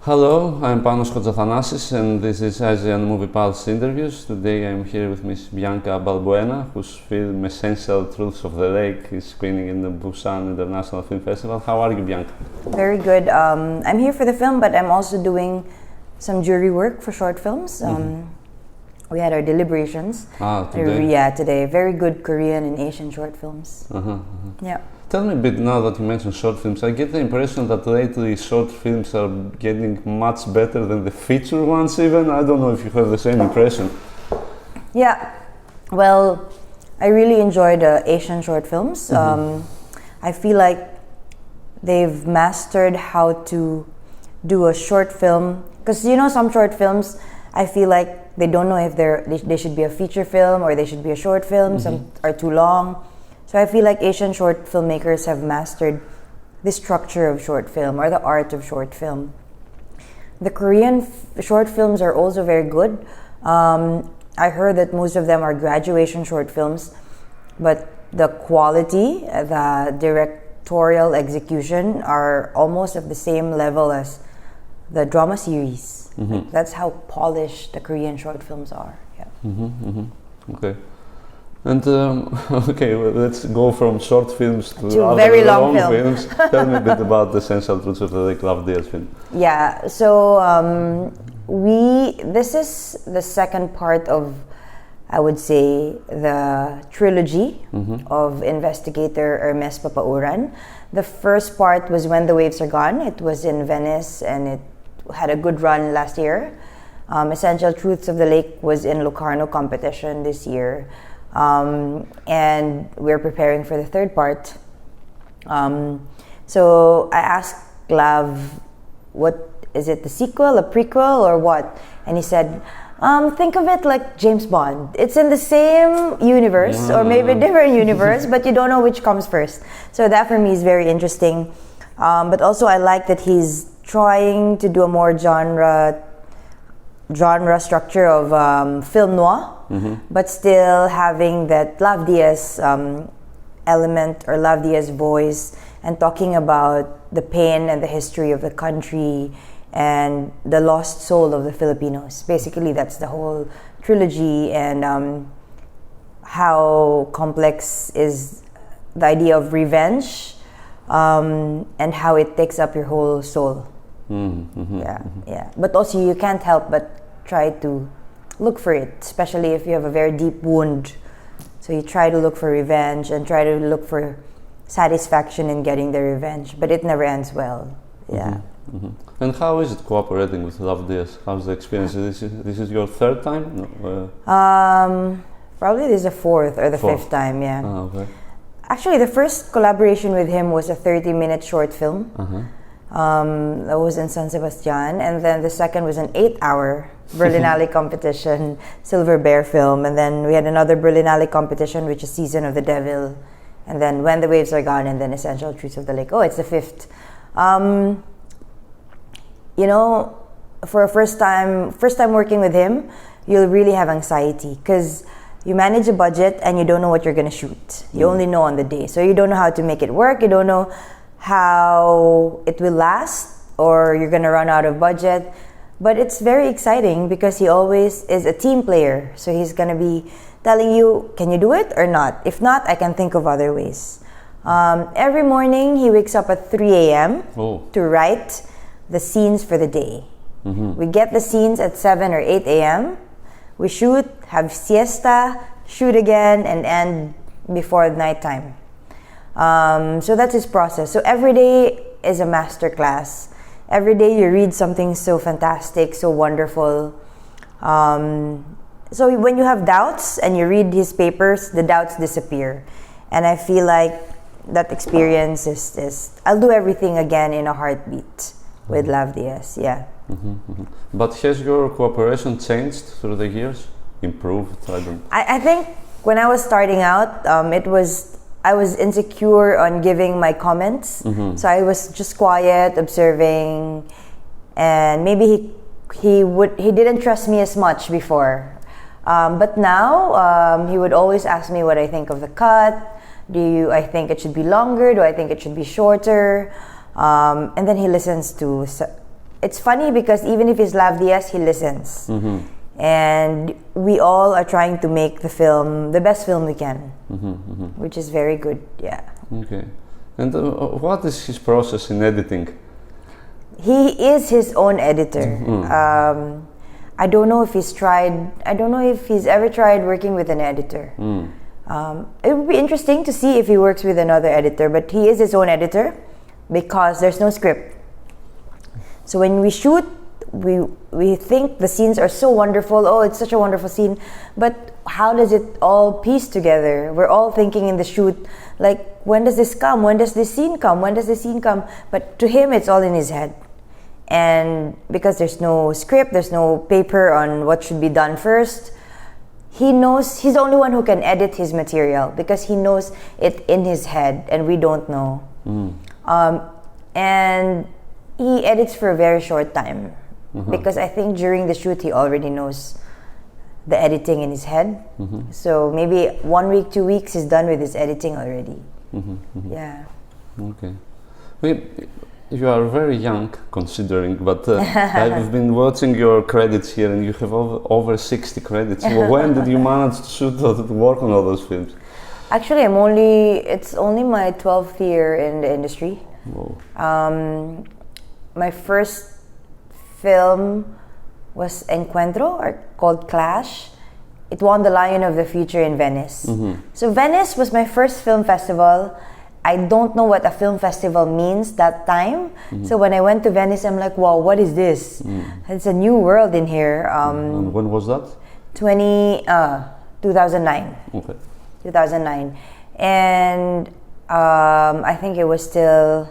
Hello, I'm Panos Kotzathanasis and this is Asian Movie Pulse Interviews. Today I'm here with Miss Bianca Balbuena, whose film Essential Truths of the Lake is screening in the Busan International Film Festival. How are you, Bianca? Very good. I'm here for the film, but I'm also doing some jury work for short films. We had our deliberations. Today? Today. Very good Korean and Asian short films. Yeah. Tell me a bit, now that you mentioned short films, I get the impression that lately short films are getting much better than the feature ones even. I don't know if you have the same impression. Yeah, well, I really enjoyed Asian short films. I feel like they've mastered how to do a short film. Because some short films, I feel like they don't know if they should be a feature film or they should be a short film. Some are too long. So I feel like Asian short filmmakers have mastered the structure of short film or the art of short film. The Korean short films are also very good. I heard that most of them are graduation short films, but the quality, the directorial execution are almost at the same level as the drama series. That's how polished the Korean short films are. Yeah. Okay. And let's go from short films to other very long long films. Tell me a bit about the Essential Truths of the Lake, Lav Diaz film. Yeah, so this is the second part of, I would say, the trilogy of investigator Hermes Papauran. The first part was When the Waves Are Gone. It was in Venice and it had a good run last year. Essential Truths of the Lake was in Locarno competition this year. And we're preparing for the third part. So I asked Lav, what is it, the sequel, a prequel, or what? And he said, think of it like James Bond. It's in the same universe, or maybe a different universe, but you don't know which comes first. So that for me is very interesting. But also I like that he's trying to do a more genre structure of film noir, but still having that Lav Diaz element or Lav Diaz voice, and talking about the pain and the history of the country and the lost soul of the Filipinos. Basically, that's the whole trilogy, and how complex is the idea of revenge, and how it takes up your whole soul. Yeah. But also you can't help but try to look for it, especially if you have a very deep wound. So you try to look for revenge and try to look for satisfaction in getting the revenge, but it never ends well. Yeah. And how is it cooperating with Lav Diaz? How's the experience? This is your third time? No, probably this is the fourth or the fifth time. Yeah. Okay. Actually, the first collaboration with him was a 30-minute short film. That was in San Sebastian, and then the second was an 8-hour Berlinale competition, Silver Bear film, and then we had another Berlinale competition, which is Season of the Devil, and then When the Waves Are Gone, and then Essential Truths of the Lake. Oh, it's the fifth. For a first time working with him, you'll really have anxiety because you manage a budget and you don't know what you're gonna shoot. You only know on the day, so you don't know how to make it work. You don't know how it will last, or you're gonna run out of budget. But it's very exciting because he always is a team player. So he's gonna be telling you, can you do it or not? If not, I can think of other ways. Every morning he wakes up at 3 a.m. to write the scenes for the day. We get the scenes at 7 or 8 a.m. We shoot, have siesta, shoot again, and end before nighttime. So that's his process. So every day is a master class. Every day you read something so fantastic, so wonderful. So when you have doubts and you read his papers, the doubts disappear. And I feel like that experience is I'll do everything again in a heartbeat with Lav Diaz. Yeah. But has your cooperation changed through the years? Improved? I think when I was starting out, I was insecure on giving my comments, so I was just quiet, observing, and maybe he didn't trust me as much before. But now he would always ask me what I think of the cut. I think it should be longer? Do I think it should be shorter? And then he listens to it's funny because even if he's Lav Diaz, he listens. And we all are trying to make the film the best film we can, which is very good. Yeah. Okay. And what is his process in editing? He is his own editor. I don't know if he's ever tried working with an editor. It would be interesting to see if he works with another editor, but he is his own editor because there's no script. So when we shoot, we think the scenes are so wonderful. Oh, it's such a wonderful scene. But how does it all piece together? We're all thinking in the shoot, like, when does this come? When does this scene come? When does this scene come? But to him, it's all in his head. And because there's no script, there's no paper on what should be done first, he knows, he's the only one who can edit his material because he knows it in his head and we don't know. And he edits for a very short time because I think during the shoot he already knows the editing in his head. So maybe 1 week, 2 weeks he's done with his editing already. Yeah. Okay. You are very young considering, but I've been watching your credits here and you have over 60 credits. When did you manage to shoot or to work on all those films? Actually, it's only my 12th year in the industry. Whoa. My first film was Encuentro, or called Clash. It won the Lion of the Future in Venice. So Venice was my first film festival. I don't know what a film festival means that time. So when I went to Venice, I'm like, wow, what is this? It's a new world in here. And when was that? 2009. Okay. 2009. And I think it was still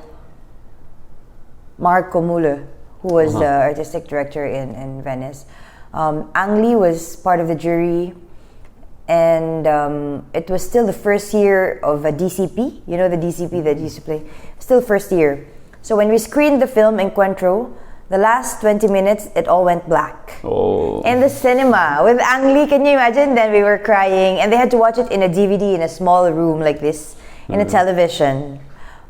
Marco Mulle, who was the artistic director in Venice. Ang Lee was part of the jury. And it was still the first year of a DCP. You know the DCP that used to play? Still first year. So when we screened the film Encuentro, the last 20 minutes, it all went black. Oh. In the cinema with Ang Lee, can you imagine? Then we were crying. And they had to watch it in a DVD in a small room like this, in a television.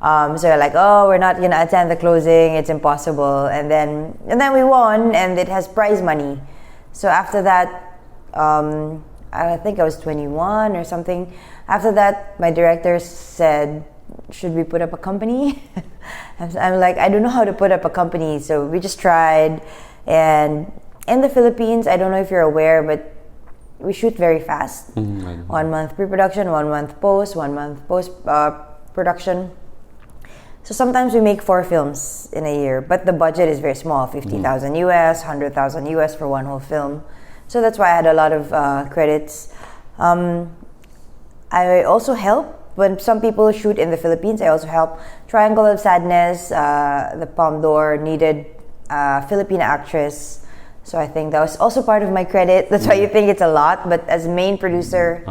So we're like, oh, we're not going to attend the closing. It's impossible. And then we won, and it has prize money. So after that, I think I was 21 or something. After that, my director said, should we put up a company? I'm like, I don't know how to put up a company. So we just tried. And in the Philippines, I don't know if you're aware, but we shoot very fast. 1 month pre-production, 1 month post, 1 month post-production. So sometimes we make 4 films in a year, but the budget is very small, 50,000 US, 100,000 US for one whole film. So that's why I had a lot of credits. I also help when some people shoot in the Philippines. I also help. Triangle of Sadness, the Palme d'Or needed a Filipina actress. So I think that was also part of my credit. That's why you think it's a lot, but as main producer,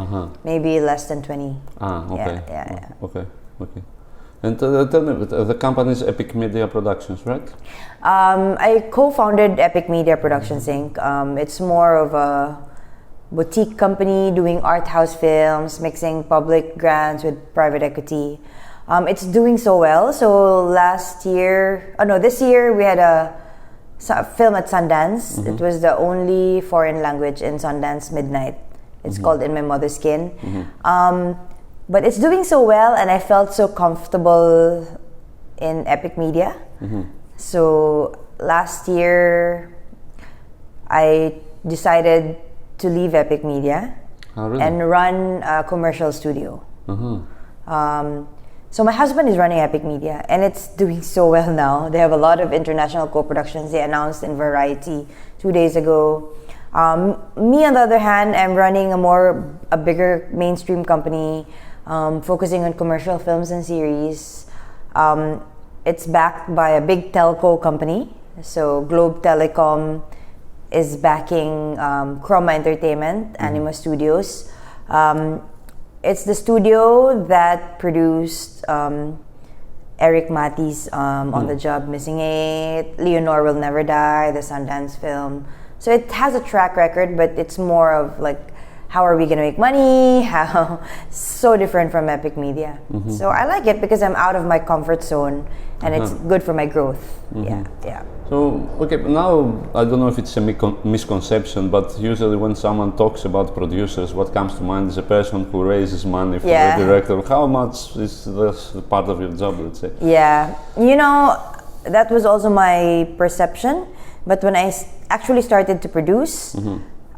maybe less than 20. Okay. Yeah. Okay. And tell me, the company is Epic Media Productions, right? I co-founded Epic Media Productions Inc. It's more of a boutique company doing art house films, mixing public grants with private equity. It's doing so well. So this year we had a film at Sundance. It was the only foreign language in Sundance Midnight. It's called In My Mother's Skin. But it's doing so well, and I felt so comfortable in Epic Media. So last year, I decided to leave Epic Media and run a commercial studio. So my husband is running Epic Media, and it's doing so well now. They have a lot of international co-productions. They announced in Variety 2 days ago. Me, on the other hand, I'm running a bigger mainstream company, focusing on commercial films and series. It's backed by a big telco company. So Globe Telecom is backing Chroma Entertainment, Anima Studios. It's the studio that produced Eric Mati's On the Job, Missing 8, Leonore Will Never Die, the Sundance film. So it has a track record, but it's more of like, how are we going to make money? How so different from Epic Media. So I like it because I'm out of my comfort zone and it's good for my growth. Yeah. So, okay, now I don't know if it's a misconception, but usually when someone talks about producers, what comes to mind is a person who raises money for the director. How much is this part of your job, let's say? Yeah, that was also my perception, but when I actually started to produce,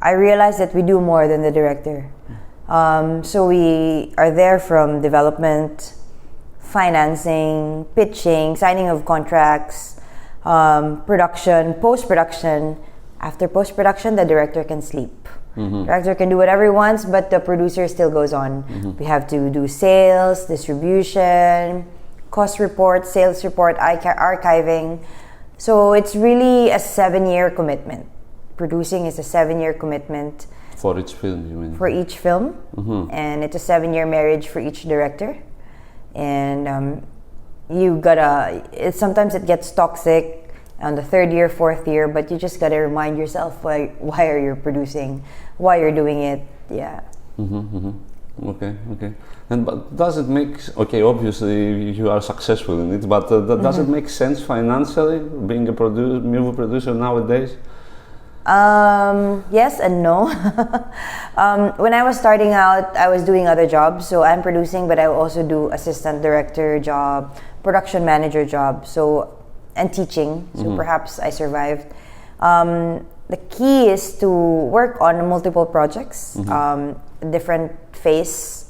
I realized that we do more than the director. So we are there from development, financing, pitching, signing of contracts, production, post-production. After post-production, the director can sleep. Director can do whatever he wants, but the producer still goes on. We have to do sales, distribution, cost report, sales report, archiving. So it's really a 7-year commitment. Producing is a 7-year commitment. For each film, you mean? For each film. And it's a 7-year marriage for each director. And sometimes it gets toxic on the 3rd year, 4th year, but you just gotta remind yourself why are you producing, why you're doing it. Yeah. Okay. And but does it make, obviously you are successful in it, but does it make sense financially being a movie producer nowadays? Yes and no. When I was starting out, I was doing other jobs. So I'm producing, but I also do assistant director job, production manager job, and teaching. So perhaps I survived. The key is to work on multiple projects, different phase.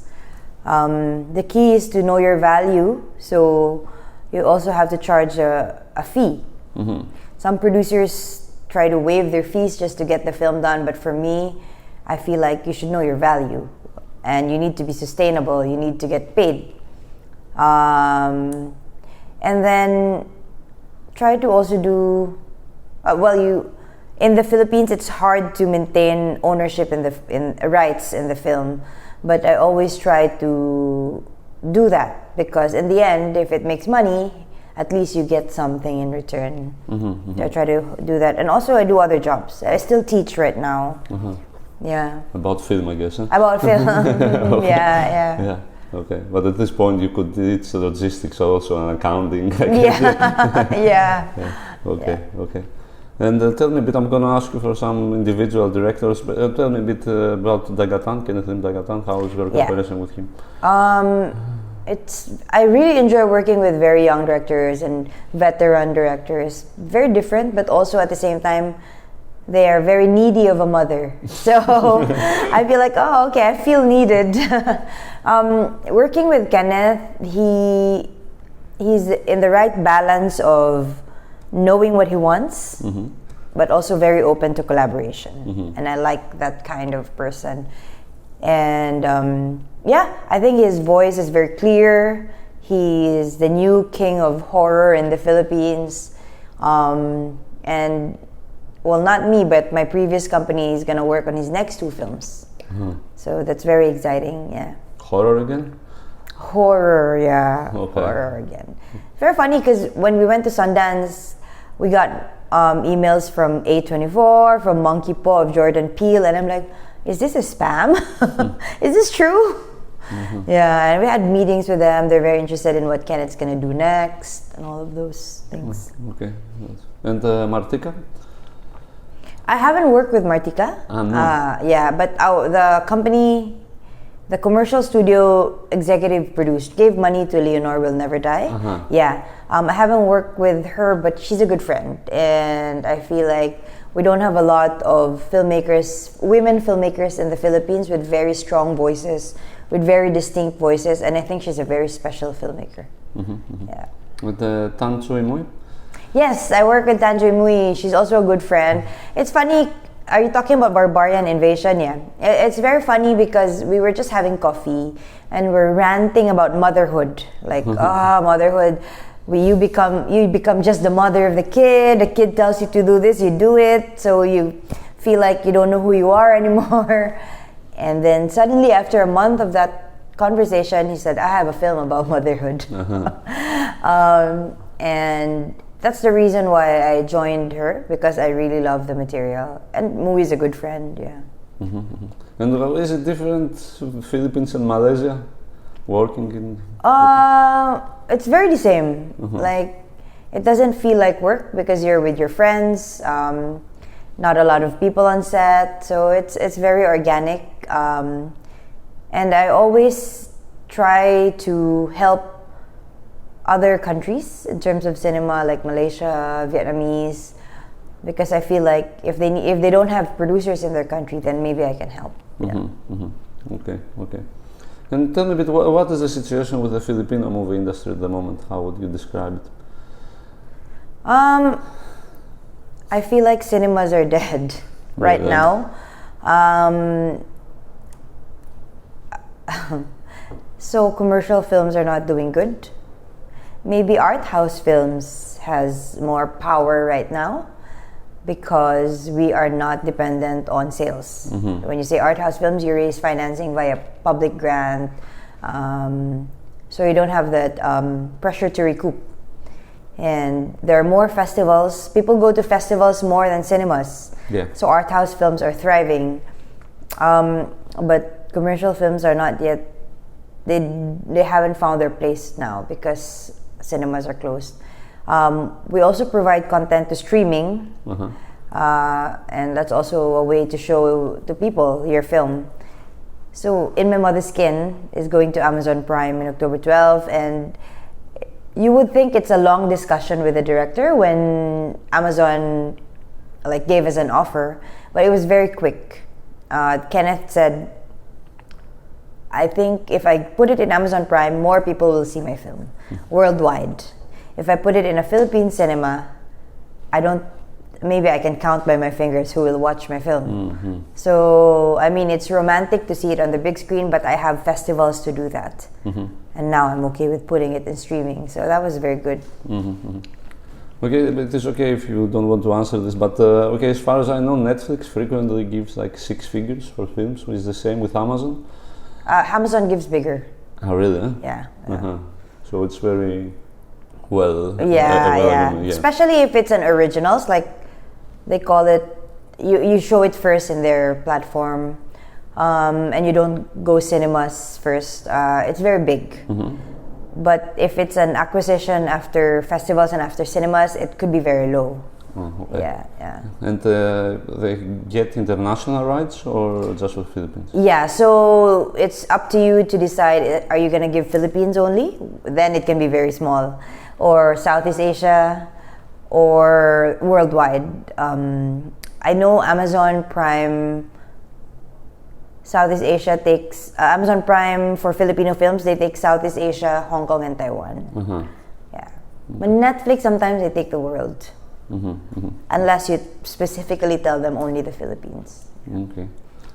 The key is to know your value. So you also have to charge a fee. Some producers try to waive their fees just to get the film done, but for me, I feel like you should know your value and you need to be sustainable, you need to get paid. And then try to also do in the Philippines it's hard to maintain ownership in rights in the film, but I always try to do that because in the end, if it makes money, at least you get something in return. I try to do that. And also I do other jobs. I still teach right now. Yeah. About film, I guess, huh? About film. Yeah. Okay. But at this point you could teach logistics also and accounting, I guess. Yeah. Okay. And tell me a bit, I'm going to ask you for some individual directors, but tell me a bit about Dagatan, Kenneth Dagatan. How is your cooperation with him? I really enjoy working with very young directors and veteran directors. Very different, but also at the same time, they are very needy of a mother. So I feel like, I feel needed. Working with Kenneth, he's in the right balance of knowing what he wants, but also very open to collaboration. And I like that kind of person. And I think his voice is very clear. He is the new king of horror in the Philippines. And, not me, but my previous company is going to work on his next 2 films. So that's very exciting, yeah. Horror again? Horror, yeah. Okay. Horror again. Very funny because when we went to Sundance, we got emails from A24, from Monkey Paw of Jordan Peele, and I'm like, is this a spam? Is this true? Yeah, and we had meetings with them. They're very interested in what Kenneth's going to do next and all of those things. Okay. And Martika? I haven't worked with Martika. No. But the company, the commercial studio executive produced, gave money to Leonore Will Never Die. Yeah. I haven't worked with her, but she's a good friend. And I feel like we don't have a lot of women filmmakers in the Philippines with very strong voices, with very distinct voices, and I think she's a very special filmmaker. Yeah. With Tan Choi Mui? Yes, I work with Tan Choi Mui. She's also a good friend. It's funny, are you talking about Barbarian Invasion? Yeah. It's very funny because we were just having coffee and we're ranting about motherhood. Like, motherhood. You become just the mother of the kid tells you to do this, you do it, so you feel like you don't know who you are anymore. And then suddenly after a month of that conversation, he said, I have a film about motherhood. And that's the reason why I joined her, because I really love the material. And Mui is a good friend, yeah. And is it different, Philippines and Malaysia? working in? It's very the same. Like, it doesn't feel like work because you're with your friends. Not a lot of people on set, so it's very organic. And I always try to help other countries in terms of cinema, like Malaysia, Vietnamese, because I feel like if they don't have producers in their country, then maybe I can help. Okay. And tell me a bit, what is the situation with the Filipino movie industry at the moment? How would you describe it? I feel like cinemas are dead right now. So commercial films are not doing good. Maybe art house films has more power right now because we are not dependent on sales. When you say art house films, you raise financing via public grant, so you don't have that pressure to recoup. And there are more festivals. People go to festivals more than cinemas. So art house films are thriving, but commercial films are not yet. They haven't found their place now because cinemas are closed. We also provide content to streaming, and that's also a way to show to people your film. So In My Mother's Skin is going to Amazon Prime in October 12th, and you would think it's a long discussion with the director when Amazon gave us an offer, but it was very quick. Kenneth said, I think if I put it in Amazon Prime, more people will see my film worldwide. If I put it in a Philippine cinema, maybe I can count by my fingers who will watch my film. So, I mean, it's romantic to see it on the big screen, but I have festivals to do that. And now I'm okay with putting it in streaming. So that was very good. Okay, but it's okay if you don't want to answer this, but okay, as far as I know, Netflix frequently gives like 6 figures for films, which is the same with Amazon. Amazon gives bigger. Oh, really? Huh? Yeah. So it's very well. Yeah. Especially if it's an originals, like they call it. You show it first in their platform, and you don't go cinemas first. It's very big. But if it's an acquisition after festivals and after cinemas, it could be very low. Okay. Yeah. And they get international rights or just for Philippines? Yeah, so it's up to you to decide, are you going to give Philippines only? Then it can be very small. Or Southeast Asia or worldwide. I know Amazon Prime Southeast Asia takes Amazon Prime for Filipino films. They take Southeast Asia, Hong Kong, and Taiwan. Yeah, but Netflix sometimes they take the world, unless you specifically tell them only the Philippines. Okay,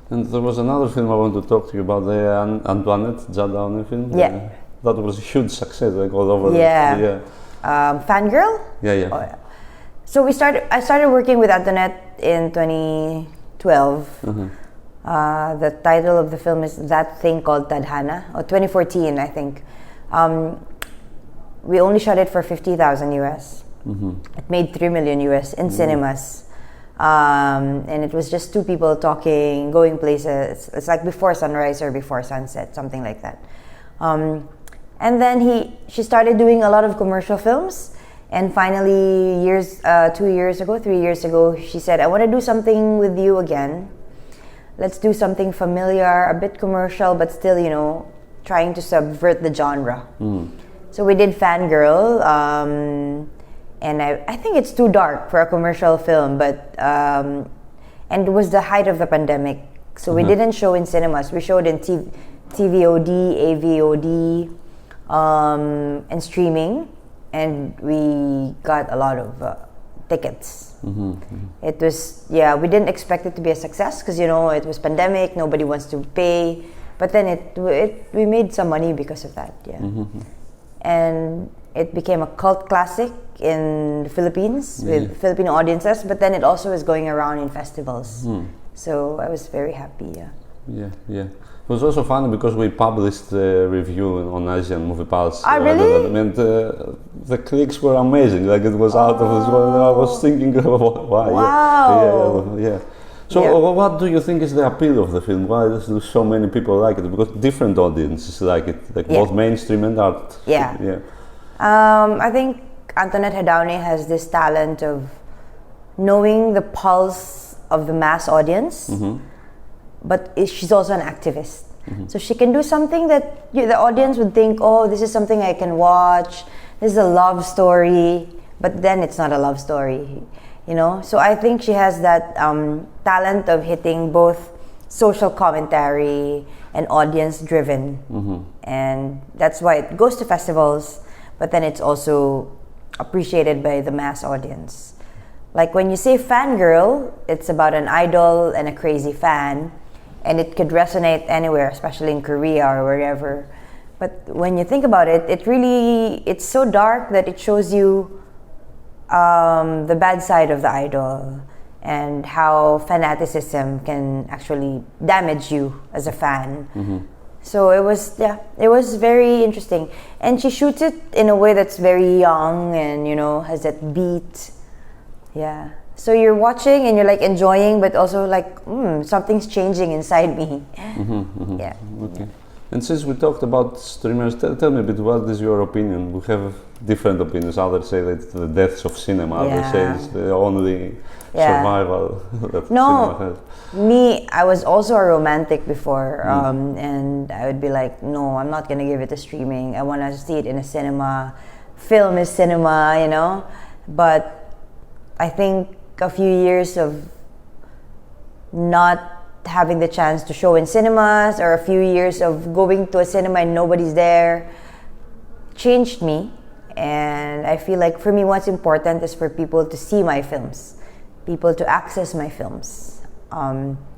and there was another film I want to talk to you about, the Antoinette Jadaone film. Yeah, that was a huge success, like all over. Fangirl. Yeah. Oh, yeah. So I started working with Antoinette in 2012. The title of the film is That Thing Called Tadhana, or 2014, I think. We only shot it for $50,000 US. It made $3 million US in cinemas. And it was just 2 people talking, going places. It's like before sunrise or before sunset, something like that. And then she started doing a lot of commercial films. And finally, 3 years ago, she said, I want to do something with you again. Let's do something familiar, a bit commercial, but still, trying to subvert the genre. So we did Fangirl, and I think it's too dark for a commercial film, but and it was the height of the pandemic, so we didn't show in cinemas. We showed in TVOD, AVOD, and streaming, and we got a lot of tickets. It was, we didn't expect it to be a success because it was pandemic, nobody wants to pay, but then we made some money because of that. And it became a cult classic in the Philippines with Filipino audiences, but then it also is going around in festivals. So I was very happy. Yeah. It was also funny because we published the review on Asian Movie Pulse. Really? And the clicks were amazing. Like it was out of this world. I was thinking, why? Wow. Yeah. what do you think is the appeal of the film? Why do so many people like it? Because different audiences like it, like both mainstream and art. Yeah. I think Antoinette Hedauny has this talent of knowing the pulse of the mass audience, but she's also an activist. So she can do something that the audience would think, oh, this is something I can watch. This is a love story, but then it's not a love story, you know? So I think she has that talent of hitting both social commentary and audience-driven. And that's why it goes to festivals, but then it's also appreciated by the mass audience. Like when you say fangirl, it's about an idol and a crazy fan, and it could resonate anywhere, especially in Korea or wherever. But when you think about it, it's so dark that it shows you the bad side of the idol and how fanaticism can actually damage you as a fan. So it was very interesting. And she shoots it in a way that's very young and, you know, has that beat. Yeah. So you're watching and you're like enjoying, but also like, something's changing inside me. Yeah. Okay. And since we talked about streamers, tell me a bit, what is your opinion? We have different opinions. Others say that it's the deaths of cinema. Others say it's the only survival that cinema has. Me, I was also a romantic before, and I would be like, no, I'm not gonna give it to streaming. I want to see it in a cinema. Film is cinema, you know. But I think a few years of not having the chance to show in cinemas, or a few years of going to a cinema and nobody's there, changed me. And I feel like for me, what's important is for people to see my films, people to access my films,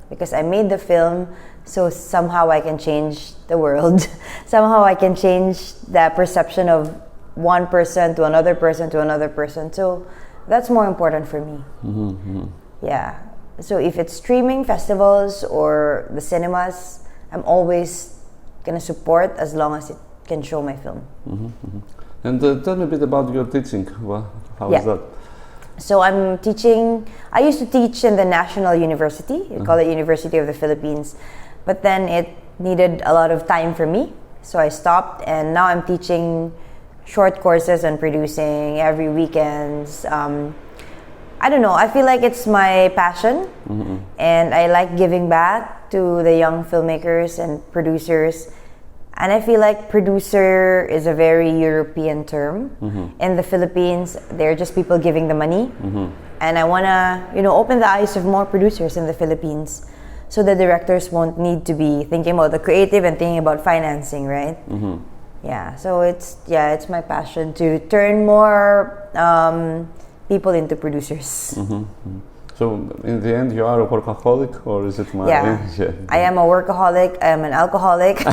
because I made the film, so somehow I can change the world. Somehow I can change the perception of one person to another person to another person. So that's more important for me. Yeah. So if it's streaming, festivals, or the cinemas, I'm always gonna support as long as it can show my film. And tell me a bit about your teaching. How is that? So I'm teaching. I used to teach in the National University. We call it University of the Philippines, but then it needed a lot of time for me, so I stopped. And now I'm teaching short courses on producing every weekends. I don't know, I feel like it's my passion, and I like giving back to the young filmmakers and producers. And I feel like producer is a very European term. In the Philippines, they're just people giving the money. And I want to, open the eyes of more producers in the Philippines, so the directors won't need to be thinking about the creative and thinking about financing, right? Yeah, so it's my passion to turn more people into producers. So in the end, you are a workaholic, or is it my... I am a workaholic. I am an alcoholic.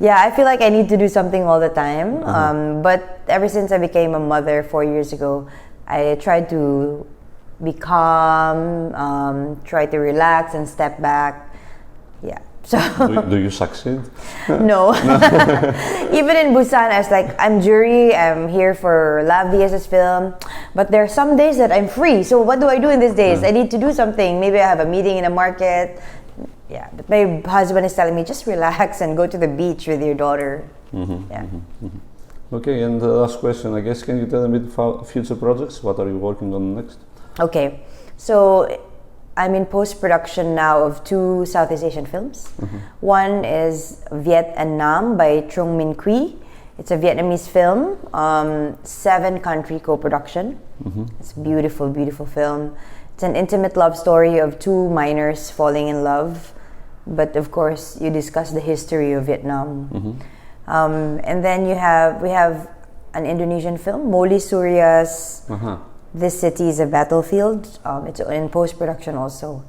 I feel like I need to do something all the time. But ever since I became a mother 4 years ago, I tried to be calm, try to relax and step back. Yeah. So do you succeed? No. Even in Busan, I was like, I'm jury, I'm here for Lav Diaz's film, but there are some days that I'm free. So what do I do in these days? I need to do something. Maybe I have a meeting in a market. Yeah, but my husband is telling me, just relax and go to the beach with your daughter. Okay, and the last question, I guess, can you tell me about future projects? What are you working on next? Okay, so I'm in post-production now of 2 Southeast Asian films. One is Viet and Nam by Trung Minh Quy. It's a Vietnamese film, 7-country co-production. It's a beautiful, beautiful film. It's an intimate love story of 2 minors falling in love. But of course, you discuss the history of Vietnam. And then we have an Indonesian film, Moli Surya's This City is a Battlefield. It's in post-production also.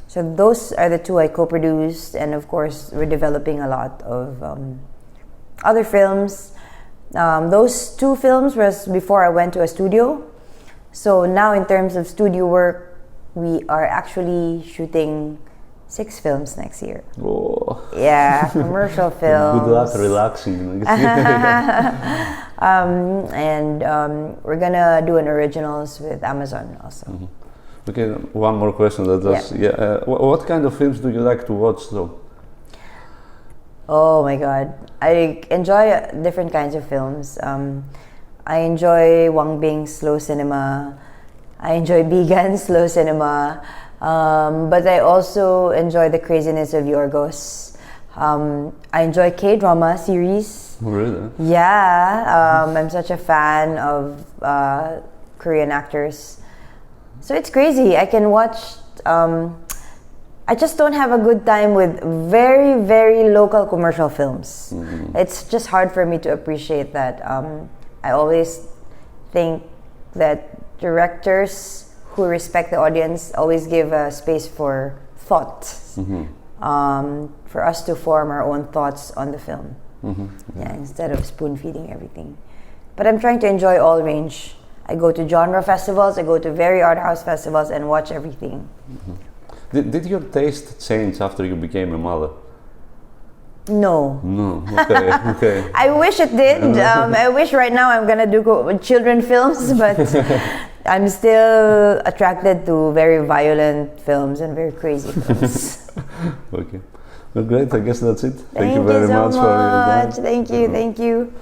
So those are the 2 I co-produced, and of course we're developing a lot of other films. Those 2 films was before I went to a studio. So now in terms of studio work, we are actually shooting 6 films next year. Oh. Yeah, commercial films. Good luck relaxing. And we're gonna do an originals with Amazon also. Okay, one more question. What kind of films do you like to watch, though? Oh my God, I enjoy different kinds of films. I enjoy Wang Bing's slow cinema. I enjoy Bigan's slow cinema. But I also enjoy the craziness of Yorgos. I enjoy K-drama series. Really? Yeah, I'm such a fan of Korean actors. So it's crazy. I can watch. I just don't have a good time with very, very local commercial films. Mm-hmm. It's just hard for me to appreciate that. I always think that directors who respect the audience always give a space for thought, Mm-hmm. for us to form our own thoughts on the film. Mm-hmm. Yeah, instead of spoon feeding everything. But I'm trying to enjoy all range. I go to genre festivals, I go to very art house festivals and watch everything. Mm-hmm. Did your taste change after you became a mother? No. No. Okay. Okay. I wish it did. I wish right now I'm gonna do children films, but I'm still attracted to very violent films and very crazy films. Okay. Well, great. I guess that's it. Thank you very so much for your time. Thank you. Thank you.